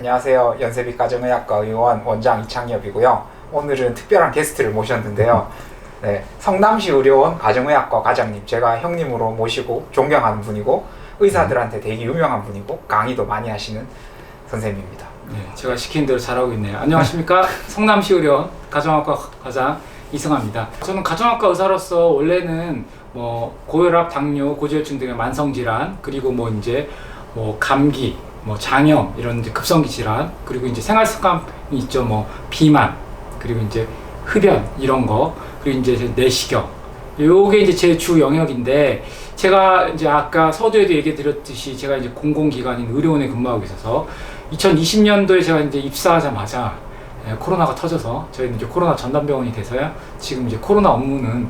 안녕하세요. 연세비 가정의학과 의원 원장 이창엽이고요. 오늘은 특별한 게스트를 모셨는데요. 네, 성남시 의료원 가정의학과 과장님, 제가 형님으로 모시고 존경하는 분이고 의사들한테 되게 유명한 분이고 강의도 많이 하시는 선생님입니다. 네, 제가 시킨 대로 잘하고 있네요. 안녕하십니까. 성남시 의료원 가정의학과 과장 이승환입니다. 저는 가정의학과 의사로서 원래는 고혈압, 당뇨, 고지혈증 등의 만성질환, 그리고 감기, 장염 이런 이제 급성기 질환, 그리고 이제 생활습관이 있죠. 비만, 그리고 이제 흡연 이런 거, 그리고 이제 내시경. 요게 이제 제 주 영역인데, 제가 이제 아까 서두에도 얘기 드렸듯이 제가 이제 공공기관인 의료원에 근무하고 있어서 2020년도에 제가 이제 입사하자마자 코로나가 터져서 저희는 이제 코로나 전담병원이 돼서요. 지금 이제 코로나 업무는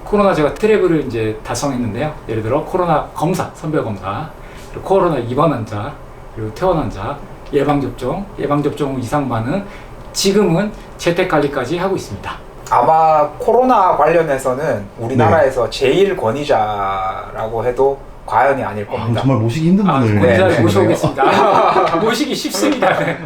코로나 제가 트랙을 이제 달성했는데요. 예를 들어 코로나 검사, 선별 검사, 그리고 코로나 입원 환자, 그리고 퇴원 환자, 예방접종 이상 반응, 지금은 재택관리까지 하고 있습니다. 아마 코로나 관련해서는 우리나라에서 제일 권위자라고 해도 과언이 아닐 겁니다. 정말 모시기 힘든 분을 권위자를 모셔오겠습니다. 모시기 쉽습니다. 네.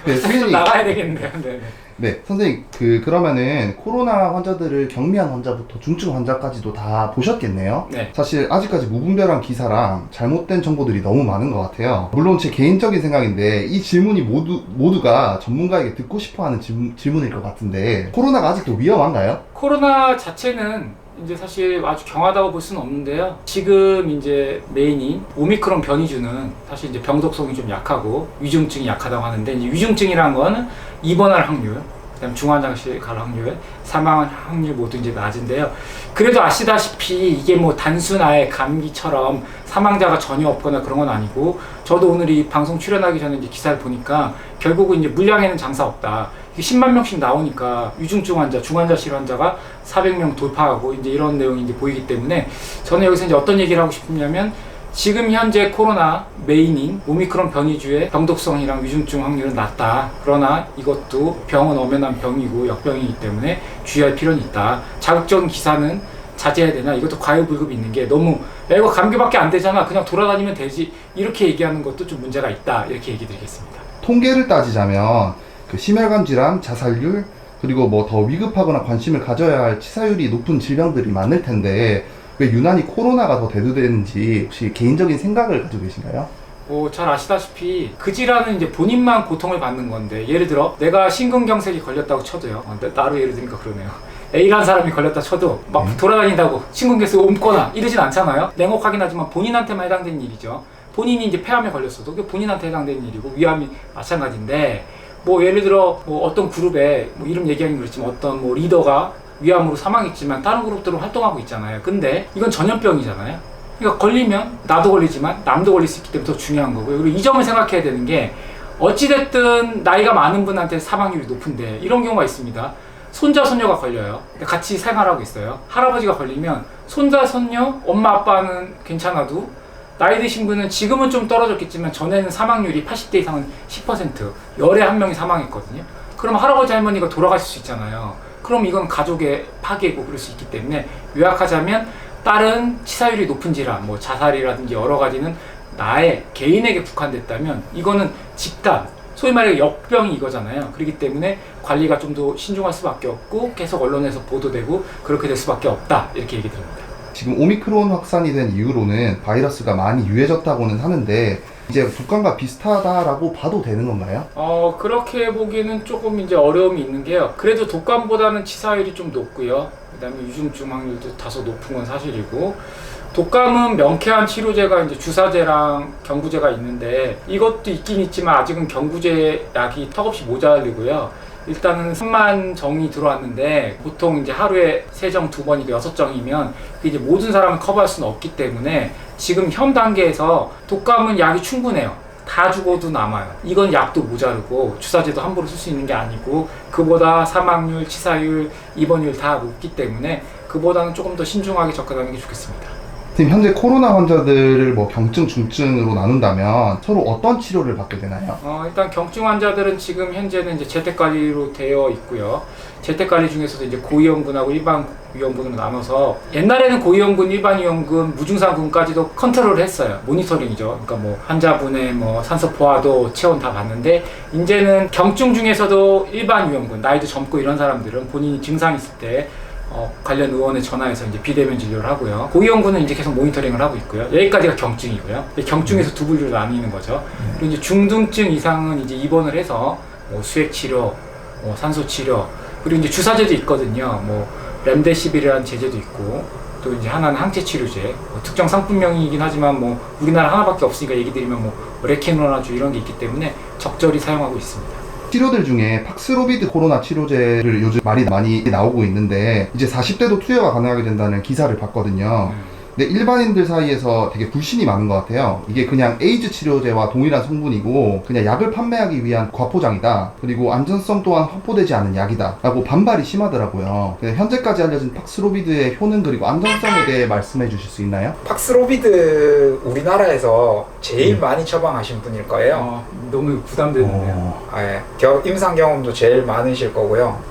네, 선생님 나가야 되겠네요. 네. 네, 선생님 그러면은 코로나 환자들을 경미한 환자부터 중증 환자까지도 다 보셨겠네요. 네. 사실 아직까지 무분별한 기사랑 잘못된 정보들이 너무 많은 것 같아요. 물론 제 개인적인 생각인데 이 질문이 모두가 전문가에게 듣고 싶어하는 질문일 것 같은데, 코로나가 아직도 위험한가요? 코로나 자체는 이제 사실 아주 경하다고 볼 수는 없는데요. 지금 이제 메인인 오미크론 변이주는 사실 이제 병독성이 좀 약하고 위중증이 약하다고 하는데, 이제 위중증이라는 거는 입원할 확률, 그다음 중환자실 갈 확률, 사망할 확률 모두 이제 낮은데요. 그래도 아시다시피 이게 단순 아예 감기처럼 사망자가 전혀 없거나 그런 건 아니고, 저도 오늘 이 방송 출연하기 전에 이제 기사를 보니까 결국은 이제 물량에는 장사 없다. 10만 명씩 나오니까 위중증 환자, 중환자실 환자가 400명 돌파하고 이제 이런 내용이 이제 보이기 때문에, 저는 여기서 이제 어떤 얘기를 하고 싶냐면, 지금 현재 코로나 메인인 오미크론 변이주의 병독성이랑 위중증 확률은 낮다. 그러나 이것도 병은 엄연한 병이고 역병이기 때문에 주의할 필요는 있다. 자극적인 기사는 자제해야 되나? 이것도 과유불급이 있는 게, 너무 이거 감기밖에 안 되잖아, 그냥 돌아다니면 되지, 이렇게 얘기하는 것도 좀 문제가 있다. 이렇게 얘기 드리겠습니다. 통계를 따지자면 심혈관 질환, 자살률, 그리고 더 위급하거나 관심을 가져야 할 치사율이 높은 질병들이 많을 텐데, 왜 유난히 코로나가 더 대두되는지 혹시 개인적인 생각을 가지고 계신가요? 잘 아시다시피 그 질환은 이제 본인만 고통을 받는 건데, 예를 들어 내가 심근경색이 걸렸다고 쳐도요, 나로 예를 들니까 그러네요. A라는 사람이 걸렸다 쳐도 돌아다닌다고 심근경색이 옮거나 이러진 않잖아요. 냉혹하긴 하지만 본인한테만 해당되는 일이죠. 본인이 이제 폐암에 걸렸어도 그게 본인한테 해당되는 일이고, 위암이 마찬가지인데, 예를 들어 어떤 그룹에 이름 얘기하긴 그렇지만 어떤 리더가 위암으로 사망했지만 다른 그룹들은 활동하고 있잖아요. 근데 이건 전염병이잖아요. 그러니까 걸리면 나도 걸리지만 남도 걸릴 수 있기 때문에 더 중요한 거고요. 그리고 이 점을 생각해야 되는 게, 어찌됐든 나이가 많은 분한테 사망률이 높은데 이런 경우가 있습니다. 손자, 손녀가 걸려요. 같이 생활하고 있어요. 할아버지가 걸리면 손자, 손녀, 엄마, 아빠는 괜찮아도 나이 드신 분은 지금은 좀 떨어졌겠지만 전에는 사망률이 80대 이상은 10%, 열에 한 명이 사망했거든요. 그럼 할아버지, 할머니가 돌아가실 수 있잖아요. 그럼 이건 가족의 파괴고 그럴 수 있기 때문에, 요약하자면 다른 치사율이 높은 질환, 자살이라든지 여러 가지는 나의 개인에게 국한됐다면 이거는 집단, 소위 말해 역병이 이거잖아요. 그렇기 때문에 관리가 좀 더 신중할 수밖에 없고 계속 언론에서 보도되고 그렇게 될 수밖에 없다. 이렇게 얘기 드립니다. 지금 오미크론 확산이 된 이후로는 바이러스가 많이 유해졌다고는 하는데, 이제 독감과 비슷하다라고 봐도 되는 건가요? 그렇게 보기에는 조금 이제 어려움이 있는 게요. 그래도 독감보다는 치사율이 좀 높고요. 그다음에 위중증 확률도 다소 높은 건 사실이고, 독감은 명쾌한 치료제가 이제 주사제랑 경구제가 있는데, 이것도 있긴 있지만 아직은 경구제 약이 턱없이 모자르고요. 일단은 3만 정이 들어왔는데, 보통 이제 하루에 3정, 2번이고 6정이면 이제 모든 사람을 커버할 수는 없기 때문에 지금 현 단계에서 독감은 약이 충분해요. 다 죽어도 남아요. 이건 약도 모자르고 주사제도 함부로 쓸 수 있는 게 아니고, 그보다 사망률, 치사율, 입원율 다 높기 때문에 그보다는 조금 더 신중하게 접근하는 게 좋겠습니다. 지금 현재 코로나 환자들을 뭐 경증, 중증으로 나눈다면 서로 어떤 치료를 받게 되나요? 일단 경증 환자들은 지금 현재는 이제 재택관리로 되어 있고요. 재택관리 중에서도 이제 고위험군하고 일반 위험군으로 나눠서 옛날에는 고위험군, 일반 위험군, 무증상군까지도 컨트롤을 했어요. 모니터링이죠. 그러니까 뭐 환자분의 뭐 산소 포화도, 체온 다 봤는데 이제는 경증 중에서도 일반 위험군, 나이도 젊고 이런 사람들은 본인이 증상 있을 때 관련 의원에 전화해서 이제 비대면 진료를 하고요. 고위험군은 이제 계속 모니터링을 하고 있고요. 여기까지가 경증이고요. 경증에서 두 분류로 나뉘는 거죠. 그리고 이제 중등증 이상은 이제 입원을 해서 뭐 수액 치료, 산소 치료, 그리고 이제 주사제도 있거든요. 뭐 렘데시비르라는 제제도 있고, 또 이제 하나는 항체 치료제. 특정 상품명이긴 하지만 뭐 우리나라 하나밖에 없으니까 얘기 드리면 뭐 레케노라주 이런 게 있기 때문에 적절히 사용하고 있습니다. 치료들 중에 팍스로비드 코로나 치료제를 요즘 말이 많이 나오고 있는데 이제 40대도 투여가 가능하게 된다는 기사를 봤거든요. 근데 일반인들 사이에서 되게 불신이 많은 것 같아요. 이게 그냥 에이즈 치료제와 동일한 성분이고 그냥 약을 판매하기 위한 과포장이다. 그리고 안전성 또한 확보되지 않은 약이다. 라고 반발이 심하더라고요. 현재까지 알려진 팍스로비드의 효능 그리고 안전성에 대해 말씀해 주실 수 있나요? 팍스로비드 우리나라에서 제일 많이 처방하신 분일 거예요. 너무 부담되는데요. 임상 경험도 제일 많으실 거고요.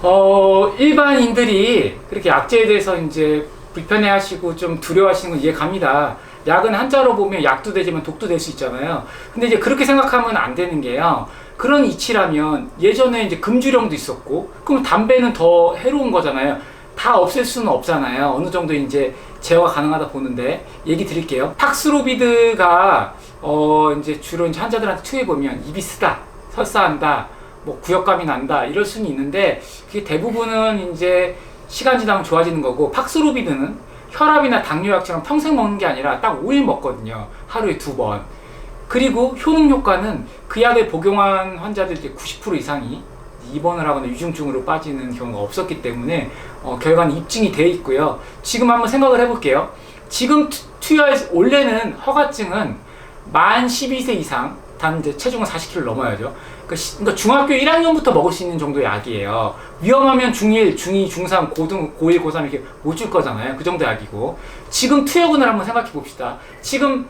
일반인들이 그렇게 약제에 대해서 이제 불편해하시고 좀 두려워하시는 건 이해갑니다. 약은 한자로 보면 약도 되지만 독도 될 수 있잖아요. 근데 이제 그렇게 생각하면 안 되는 게요. 그런 이치라면 예전에 이제 금주령도 있었고, 그럼 담배는 더 해로운 거잖아요. 다 없앨 수는 없잖아요. 어느 정도 이제 제어가 가능하다 보는데 얘기 드릴게요. 팍스로비드가 이제 주로 이제 환자들한테 투여해 보면 입이 쓰다, 설사한다, 뭐 구역감이 난다 이럴 수는 있는데 그게 대부분은 이제 시간 지나면 좋아지는 거고, 팍스로비드는 혈압이나 당뇨약처럼 평생 먹는 게 아니라 딱 5일 먹거든요. 하루에 2번. 그리고 효능 효과는 그 약을 복용한 환자들 90% 이상이 입원을 하거나 위중증으로 빠지는 경우가 없었기 때문에 결과는 입증이 돼 있고요. 지금 한번 생각을 해볼게요. 지금 원래는 허가증은 만 12세 이상, 단 이제 체중은 40kg 넘어야죠. 그러니까 중학교 1학년부터 먹을 수 있는 정도의 약이에요. 위험하면 중1, 중2, 중3, 고등, 고1, 고3 이렇게 못 줄 거잖아요. 그 정도 약이고. 지금 투여군을 한번 생각해 봅시다. 지금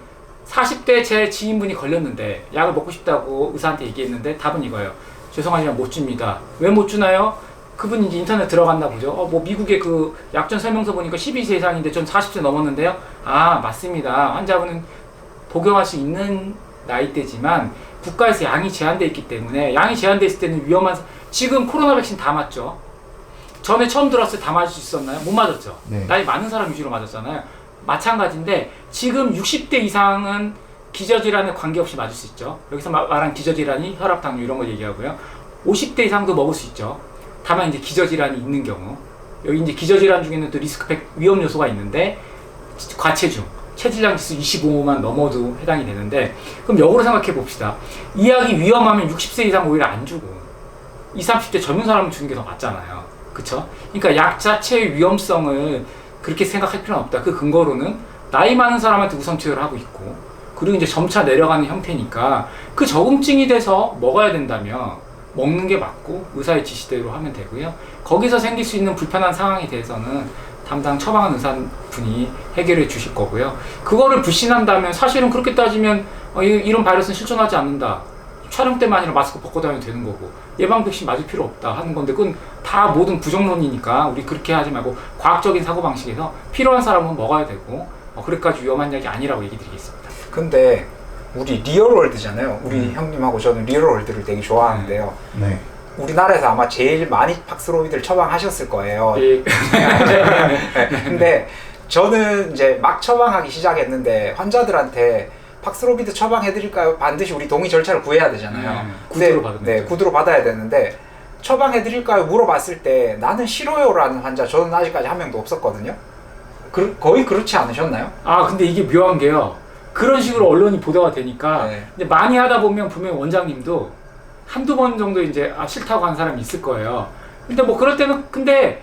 40대 제 지인분이 걸렸는데 약을 먹고 싶다고 의사한테 얘기했는데 답은 이거예요. 죄송하지만 못 줍니다. 왜 못 주나요? 그분이 이제 인터넷 들어갔나 보죠. 뭐 미국의 그 약전 설명서 보니까 12세 이상인데 전 40세 넘었는데요. 아, 맞습니다. 환자분은 복용할 수 있는 나이대지만 국가에서 양이 제한되어 있기 때문에, 양이 제한되어 있을 때는 위험한, 지금 코로나 백신 다 맞죠? 전에 처음 들었을 때 다 맞을 수 있었나요? 못 맞았죠? 네. 나이 많은 사람 위주로 맞았잖아요. 마찬가지인데 지금 60대 이상은 기저질환에 관계없이 맞을 수 있죠. 여기서 말한 기저질환이 혈압, 당뇨 이런 걸 얘기하고요. 50대 이상도 먹을 수 있죠. 다만 이제 기저질환이 있는 경우, 여기 이제 기저질환 중에는 또 리스크 위험 요소가 있는데, 과체중, 체질량 지수 25만 넘어도 해당이 되는데, 그럼 역으로 생각해 봅시다. 이 약이 위험하면 60세 이상 오히려 안 주고 20, 30대 젊은 사람을 주는 게 더 맞잖아요. 그쵸? 그러니까 약 자체의 위험성을 그렇게 생각할 필요는 없다. 그 근거로는 나이 많은 사람한테 우선 투여를 하고 있고, 그리고 이제 점차 내려가는 형태니까 그 적응증이 돼서 먹어야 된다면 먹는 게 맞고 의사의 지시대로 하면 되고요. 거기서 생길 수 있는 불편한 상황에 대해서는 담당 처방한 의사분이 해결해 주실 거고요. 그거를 불신한다면 사실은 그렇게 따지면 이런 바이러스는 실존하지 않는다. 촬영 때만 아니라 마스크 벗고 다니면 되는 거고, 예방 백신 맞을 필요 없다 하는 건데, 그건 다 모든 부정론이니까 우리 그렇게 하지 말고 과학적인 사고방식에서 필요한 사람은 먹어야 되고, 그래까지 위험한 약이 아니라고 얘기 드리겠습니다. 근데 우리 리얼월드잖아요. 우리 형님하고 저는 리얼월드를 되게 좋아하는데요. 네. 우리나라에서 아마 제일 많이 팍스로비드를 처방하셨을 거예요. 예. 근데 저는 이제 막 처방하기 시작했는데 환자들한테 팍스로비드 처방해드릴까요? 반드시 우리 동의 절차를 구해야 되잖아요. 구두로 받으면 네, 구두로 받아야 되는데 처방해드릴까요? 물어봤을 때 나는 싫어요라는 환자 저는 아직까지 한 명도 없었거든요. 거의 그렇지 않으셨나요? 아, 근데 이게 묘한 게요. 그런 식으로 언론이 보도가 되니까 이제 많이 하다 보면 분명히 원장님도 한두 번 정도 이제 싫다고 하는 사람이 있을 거예요. 근데 뭐 그럴 때는 근데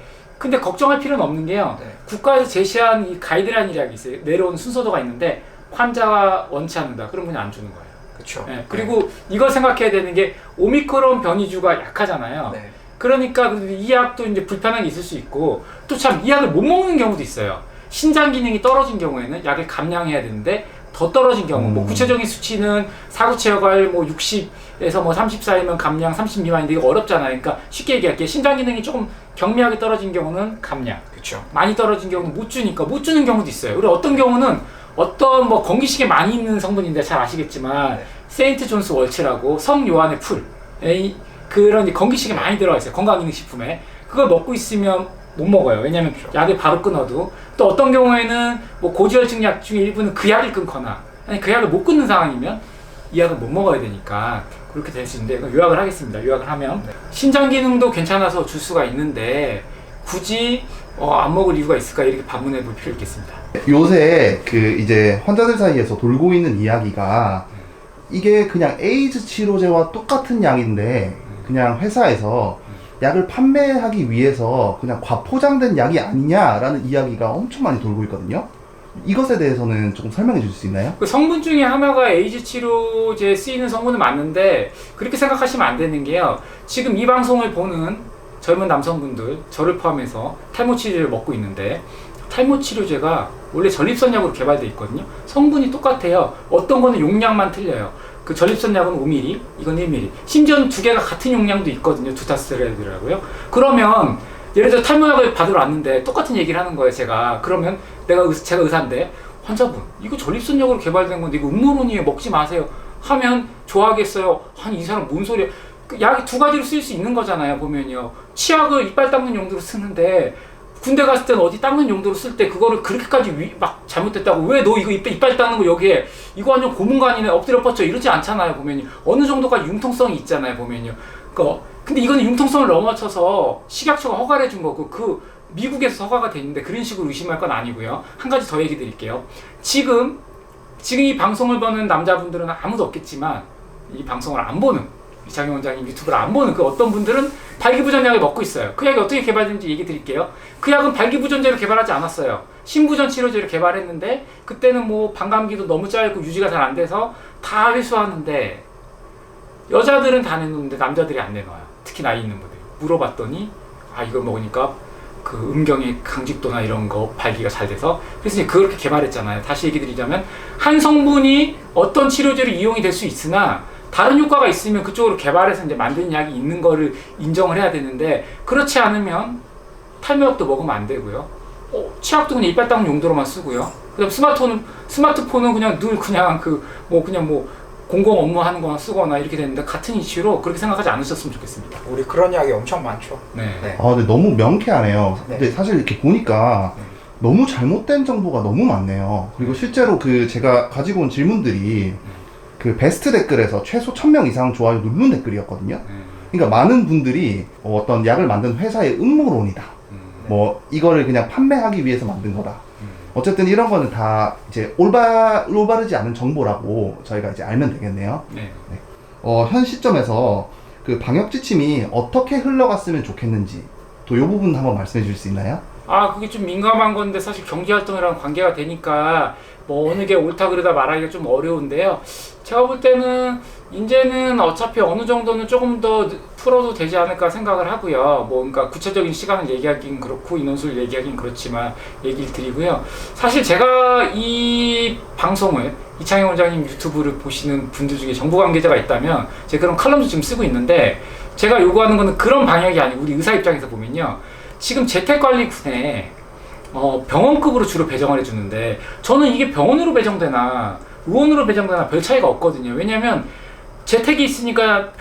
걱정할 필요는 없는 게요. 국가에서 제시한 이 가이드라인이라는 게 있어요. 내려온 순서도가 있는데 환자가 원치 않는다. 그럼 그냥 안 주는 거예요. 그렇죠. 그리고 이걸 생각해야 되는 게 오미크론 변이주가 약하잖아요. 그러니까 이 약도 이제 불편한 게 있을 수 있고, 또 참 이 약을 못 먹는 경우도 있어요. 신장 기능이 떨어진 경우에는 약을 감량해야 되는데 더 떨어진 경우, 뭐 구체적인 수치는 사구체혈 뭐 60에서 뭐 30 사이면 감량, 30 미만인데 이거 어렵잖아요. 그러니까 쉽게 얘기할게요. 신장 기능이 조금 경미하게 떨어진 경우는 감량, 그렇죠. 많이 떨어진 경우는 못 주니까 못 주는 경우도 있어요. 그리고 어떤 경우는 어떤 뭐 건기식에 많이 있는 성분인데 잘 아시겠지만 네. 세인트 존스 월츠라고 성 요한의 풀, 그런 이제 건기식에 많이 들어가 있어요. 건강기능식품에. 그걸 먹고 있으면 못 먹어요. 왜냐면 약을 바로 끊어도, 또 어떤 경우에는 뭐 고지혈증 약 중에 일부는 그 약을 끊거나 아니 그 약을 못 끊는 상황이면 이 약을 못 먹어야 되니까 그렇게 될 수 있는데, 요약을 하겠습니다. 요약을 하면 신장 기능도 괜찮아서 줄 수가 있는데 굳이 안 먹을 이유가 있을까, 이렇게 반문해 볼 필요 있겠습니다. 요새 그 이제 환자들 사이에서 돌고 있는 이야기가 이게 그냥 에이즈 치료제와 똑같은 약인데 그냥 회사에서 약을 판매하기 위해서 그냥 과포장된 약이 아니냐라는 이야기가 엄청 많이 돌고 있거든요. 이것에 대해서는 조금 설명해 주실 수 있나요? 그 성분 중에 하나가 에이즈 치료제에 쓰이는 성분은 맞는데 그렇게 생각하시면 안 되는 게요. 지금 이 방송을 보는 젊은 남성분들, 저를 포함해서 탈모 치료제를 먹고 있는데 탈모 치료제가 원래 전립선약으로 개발되어 있거든요. 성분이 똑같아요. 어떤 거는 용량만 틀려요. 그 전립선약은 5ml, 이건 1ml. 심지어는 두 개가 같은 용량도 있거든요. 두타스테로이드라고요. 그러면 예를 들어 탈모약을 받으러 왔는데 똑같은 얘기를 하는 거예요. 제가 그러면 제가 의사인데, 환자분 이거 전립선약으로 개발된 건데 이거 음모론이에요, 먹지 마세요 하면 좋아하겠어요? 아니 이 사람 뭔 소리야. 약이 두 가지로 쓸 수 있는 거잖아요. 보면요, 치약을 이빨 닦는 용도로 쓰는데 군대 갔을 때는 어디 닦는 용도로 쓸 때 그거를 그렇게까지 막 잘못됐다고, 왜 너 이거 이빨 닦는 거 여기에 이거 완전 고문관이네 엎드려 뻗쳐 이러지 않잖아요. 보면요, 어느 정도까지 융통성이 있잖아요. 보면요. 근데 이거는 융통성을 넘어서서 식약처가 허가를 해준 거고 그 미국에서 허가가 돼 있는데 그런 식으로 의심할 건 아니고요. 한 가지 더 얘기 드릴게요. 지금 이 방송을 보는 남자분들은 아무도 없겠지만 이 방송을 안 보는, 이창용 원장님 유튜브를 안 보는 그 어떤 분들은 발기부전약을 먹고 있어요. 그 약이 어떻게 개발됐는지 얘기 드릴게요. 그 약은 발기부전제로 개발하지 않았어요. 신부전 치료제로 개발했는데 그때는 뭐 반감기도 너무 짧고 유지가 잘 안 돼서 다 회수하는데 여자들은 다 내놓는데 남자들이 안 내놔요. 특히 나이 있는 분들. 물어봤더니 이걸 먹으니까 그 음경의 강직도나 이런 거 발기가 잘 돼서, 그래서 이제 그렇게 개발했잖아요. 다시 얘기 드리자면 한 성분이 어떤 치료제로 이용이 될 수 있으나 다른 효과가 있으면 그쪽으로 개발해서 이제 만든 약이 있는 거를 인정을 해야 되는데, 그렇지 않으면 탈모약도 먹으면 안 되고요. 치약도 그냥 이빨 닦는 용도로만 쓰고요. 그다음 스마트폰은 그냥 늘 그냥 공공 업무 하는 거나 쓰거나 이렇게 되는데, 같은 이슈로 그렇게 생각하지 않으셨으면 좋겠습니다. 우리 그런 이야기 엄청 많죠. 네. 근데 너무 명쾌하네요. 네. 근데 사실 이렇게 보니까 너무 잘못된 정보가 너무 많네요. 그리고 실제로 제가 가지고 온 질문들이 그 베스트 댓글에서 최소 1000명 이상 좋아요 누른 댓글이었거든요. 그러니까 많은 분들이 어떤 약을 만든 회사의 음모론이다. 뭐 이거를 그냥 판매하기 위해서 만든 거다. 어쨌든 이런 거는 다 이제 올바르지 않은 정보라고 저희가 이제 알면 되겠네요. 네. 현 시점에서 그 방역 지침이 어떻게 흘러갔으면 좋겠는지 또 이 부분 한번 말씀해 주실 수 있나요? 그게 좀 민감한 건데 사실 경제활동이랑 관계가 되니까 뭐 어느 게 옳다 그러다 말하기가 좀 어려운데요. 제가 볼 때는 이제는 어차피 어느 정도는 조금 더 풀어도 되지 않을까 생각을 하고요. 그러니까 구체적인 시간을 얘기하긴 그렇고 인원수를 얘기하긴 그렇지만 얘기를 드리고요. 사실 제가 이 방송을, 이창용 원장님 유튜브를 보시는 분들 중에 정부 관계자가 있다면 제가 그런 칼럼도 지금 쓰고 있는데, 제가 요구하는 거는 그런 방향이 아니고 우리 의사 입장에서 보면요, 지금 재택관리군에 병원급으로 주로 배정을 해주는데, 저는 이게 병원으로 배정되나 의원으로 배정되나 별 차이가 없거든요. 왜냐면 재택이 있으니까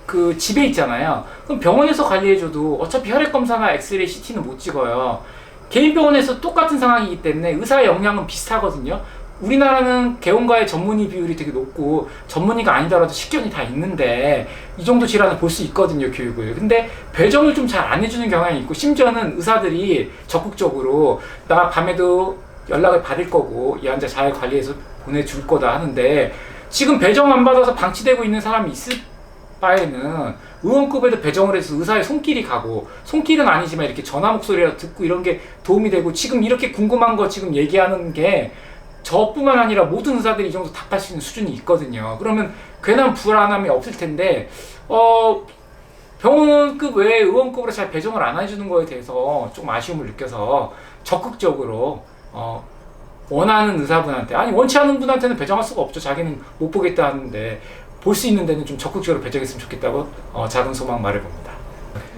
그 집에 있잖아요. 그럼 병원에서 관리해줘도 어차피 혈액검사나 엑스레이, CT는 못 찍어요. 개인 병원에서 똑같은 상황이기 때문에 의사의 역량은 비슷하거든요. 우리나라는 개원과의 전문의 비율이 되게 높고 전문의가 아니더라도 식견이 다 있는데 이 정도 질환을 볼 수 있거든요, 교육을. 근데 배정을 좀 잘 안 해주는 경향이 있고, 심지어는 의사들이 적극적으로 나 밤에도 연락을 받을 거고 이 환자 잘 관리해서 보내줄 거다 하는데, 지금 배정 안 받아서 방치되고 있는 사람이 있을 바에는 의원급에도 배정을 해서 의사의 손길이 가고, 손길은 아니지만 이렇게 전화 목소리라도 듣고 이런 게 도움이 되고, 지금 이렇게 궁금한 거 지금 얘기하는 게 저뿐만 아니라 모든 의사들이 이 정도 답할 수 있는 수준이 있거든요. 그러면 괜한 불안함이 없을 텐데, 병원급 외에 의원급으로 잘 배정을 안 해주는 거에 대해서 좀 아쉬움을 느껴서 적극적으로 원하는 의사분한테, 아니 원치 않는 분한테는 배정할 수가 없죠. 자기는 못 보겠다 하는데 볼 수 있는 데는 좀 적극적으로 배정했으면 좋겠다고 작은 소망 말해봅니다.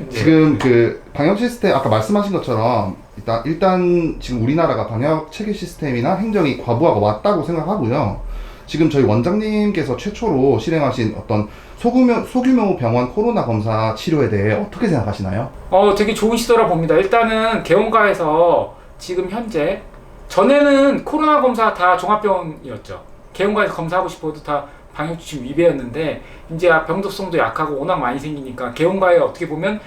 지금 그 방역 시스템 아까 말씀하신 것처럼 일단 지금 우리나라가 방역 체계 시스템이나 행정이 과부하가 왔다고 생각하고요. 지금 저희 원장님께서 최초로 실행하신 어떤 소규모 병원 코로나 검사 치료에 대해 어떻게 생각하시나요? 되게 좋은 시도라 봅니다. 일단은 개원가에서 지금 현재, 전에는 코로나 검사 다 종합병원이었죠. 개원가에서 검사하고 싶어도 다 방역지침 위배였는데, 이제 병독성도 약하고 워낙 많이 생기니까 개원가에 어떻게 보면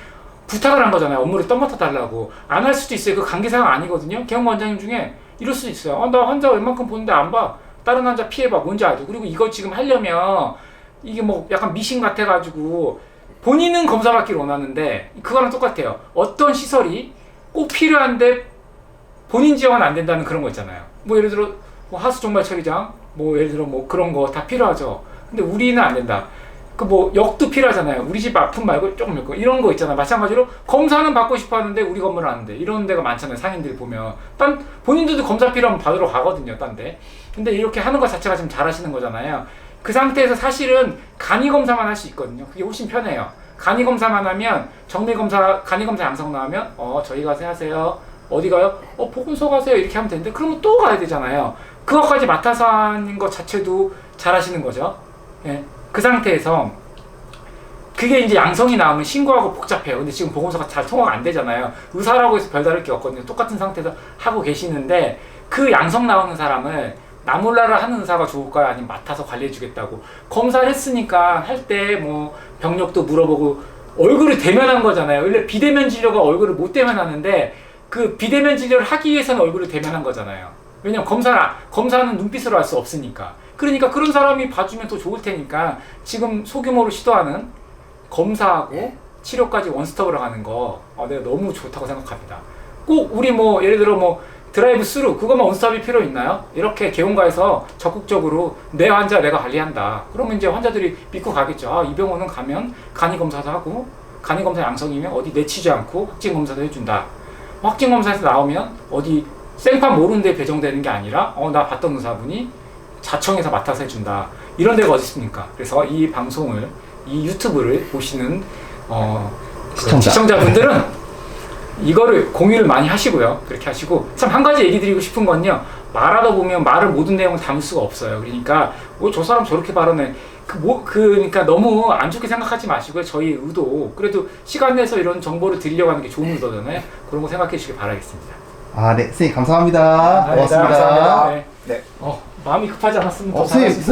부탁을 한 거잖아요. 업무를 떠맡아 달라고. 안 할 수도 있어요. 그 관계사항 아니거든요. 개원가 원장님 중에 이럴 수도 있어요. 나 환자 웬만큼 보는데 안 봐. 다른 환자 피해봐. 뭔지 알죠? 그리고 이거 지금 하려면 이게 뭐 약간 미신 같아가지고 본인은 검사받기를 원하는데, 그거랑 똑같아요. 어떤 시설이 꼭 필요한데 본인 지원은 안 된다는 그런 거 있잖아요. 뭐 예를 들어 뭐 하수 종말 처리장, 뭐 예를 들어 뭐 그런 거 다 필요하죠. 근데 우리는 안 된다. 그 뭐 역도 필요하잖아요. 우리 집 아픔 말고 조금 있고 이런 거 있잖아. 마찬가지로 검사는 받고 싶어 하는데 우리 건물은 안 돼. 이런 데가 많잖아요. 상인들 보면 본인들도 검사 필요하면 받으러 가거든요. 딴 데. 근데 이렇게 하는 것 자체가 지금 잘하시는 거잖아요. 그 상태에서 사실은 간이 검사만 할 수 있거든요. 그게 훨씬 편해요. 간이 검사만 하면 간이 검사 양성 나오면 저희 가세요 하세요. 어디 가요? 보건소 가세요. 이렇게 하면 되는데, 그러면 또 가야 되잖아요. 그것까지 맡아서 하는 것 자체도 잘하시는 거죠. 예. 그 상태에서 그게 이제 양성이 나오면 신고하고 복잡해요. 근데 지금 보건소가 잘 통화가 안 되잖아요. 의사라고 해서 별다를 게 없거든요. 똑같은 상태에서 하고 계시는데, 그 양성 나오는 사람을 나 몰라라 하는 의사가 좋을까요? 아니면 맡아서 관리해 주겠다고. 검사를 했으니까 할 때 뭐 병력도 물어보고 얼굴을 대면한 거잖아요. 원래 비대면 진료가 얼굴을 못 대면하는데, 그 비대면 진료를 하기 위해서는 얼굴을 대면한 거잖아요. 왜냐면 검사는 눈빛으로 할 수 없으니까. 그러니까 그런 사람이 봐주면 더 좋을 테니까, 지금 소규모로 시도하는 검사하고 치료까지 원스톱으로 가는 거 내가 너무 좋다고 생각합니다. 꼭 우리 뭐 예를 들어 뭐 드라이브 스루 그것만 원스톱이 필요 있나요? 이렇게 개원가에서 적극적으로 내 환자 내가 관리한다. 그러면 이제 환자들이 믿고 가겠죠. 이 병원은 가면 간이 검사도 하고, 간이 검사 양성이면 어디 내치지 않고 확진 검사도 해준다. 확진 검사에서 나오면 어디 생판 모르는 데 배정되는 게 아니라 나 봤던 의사분이 자청해서 맡아서 해준다. 이런 데가 어디 있습니까? 그래서 이 방송을, 이 유튜브를 보시는 시청자분들은 이거를 공유를 많이 하시고요. 그렇게 하시고, 참 한 가지 얘기 드리고 싶은 건요, 말하다 보면 말을 모든 내용을 담을 수가 없어요. 그러니까 저 사람 저렇게 발언해, 그러니까 너무 안 좋게 생각하지 마시고요. 저희 의도, 그래도 시간 내서 이런 정보를 드리려고 하는 게 좋은 의도잖아요. 그런 거 생각해 주시길 바라겠습니다. 네, 선생님 감사합니다. 고맙습니다. 감사합니다. 네. 네. 마음이 급하지 않았으면 더 선생님, 잘할 수 있어요.